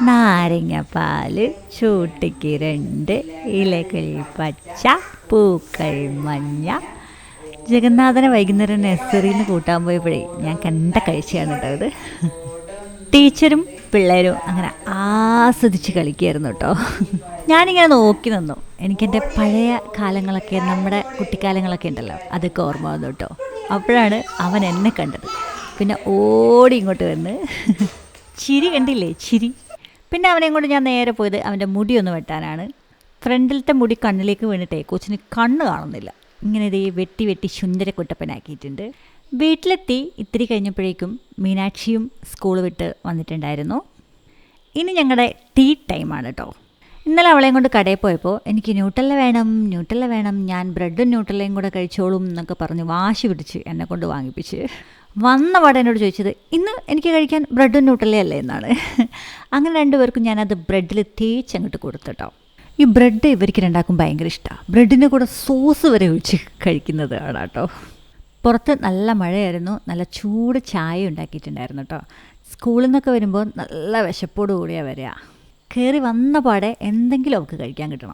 നാരങ്ങാപ്പാല്, ചൂട്ടിക്ക് 2, ഇലകൾ പച്ച, പൂക്കൾ മഞ്ഞ. ജഗന്നാഥനെ വൈകുന്നേരം നഴ്സറിയിൽ നിന്ന് കൂട്ടാൻ പോയപ്പോഴേ ഞാൻ കണ്ട കാഴ്ചയാണ് കേട്ടോ ഇത്. ടീച്ചറും പിള്ളേരും അങ്ങനെ ആസ്വദിച്ച് കളിക്കുകയായിരുന്നു കേട്ടോ. ഞാനിങ്ങനെ നോക്കി നിന്നു. എനിക്കെൻ്റെ പഴയ കാലങ്ങളൊക്കെ, നമ്മുടെ കുട്ടിക്കാലങ്ങളൊക്കെ ഉണ്ടല്ലോ, അതൊക്കെ ഓർമ്മ വന്നു കേട്ടോ. അപ്പോഴാണ് അവൻ എന്നെ കണ്ടത്. പിന്നെ ഓടി ഇങ്ങോട്ട് വന്ന് ചിരി കണ്ടില്ലേ, ചിരി. പിന്നെ അവനെ കൊണ്ട് ഞാൻ നേരെ പോയത് അവൻ്റെ മുടി ഒന്ന് വെട്ടാനാണ്. ഫ്രണ്ടിലത്തെ മുടി കണ്ണിലേക്ക് വീണിട്ടേ കൊച്ചിന് കണ്ണ് കാണുന്നില്ല. ഇങ്ങനെ ഇതേ വെട്ടി വെട്ടി സുന്ദരക്കുട്ടപ്പനാക്കിയിട്ടുണ്ട്. വീട്ടിലെത്തി ഇത്തിരി കഴിഞ്ഞപ്പോഴേക്കും മീനാക്ഷിയും സ്കൂൾ വിട്ട് വന്നിട്ടുണ്ടായിരുന്നു. ഇനി ഞങ്ങളുടെ ടീ ടൈമാണ് കേട്ടോ. ഇന്നലെ അവളെയും കൊണ്ട് കടയിൽ പോയപ്പോൾ എനിക്ക് ന്യൂട്ടല്ല വേണം, ഞാൻ ബ്രെഡും ന്യൂട്ടല്ലയും കൂടെ കഴിച്ചോളും എന്നൊക്കെ പറഞ്ഞ് വാശി പിടിച്ച് എന്നെ കൊണ്ട് വാങ്ങിപ്പിച്ച് വന്ന പാടെ എന്നോട് ചോദിച്ചത്, ഇന്ന് എനിക്ക് കഴിക്കാൻ ബ്രെഡും ന്യൂട്ടല്ലയല്ലേ എന്നാണ്. അങ്ങനെ രണ്ടുപേർക്കും ഞാനത് ബ്രെഡിൽ തേച്ചങ്ങോട്ട് കൊടുത്തിട്ടോ. ഈ ബ്രെഡ് ഇവർക്ക് രണ്ടാക്കും ഭയങ്കര ഇഷ്ടമാണ്. ബ്രെഡിൻ്റെ കൂടെ സോസ് വരെ ഒഴിച്ച് കഴിക്കുന്നത് ആണ് കേട്ടോ. പുറത്ത് നല്ല മഴയായിരുന്നു. നല്ല ചൂട് ചായ ഉണ്ടാക്കിയിട്ടുണ്ടായിരുന്നു കേട്ടോ. സ്കൂളിൽ നിന്നൊക്കെ വരുമ്പോൾ നല്ല വിശപ്പോട് കൂടിയാണ് വരിക. കയറി വന്ന പാടെ എന്തെങ്കിലും അവൾക്ക് കഴിക്കാൻ കിട്ടണം.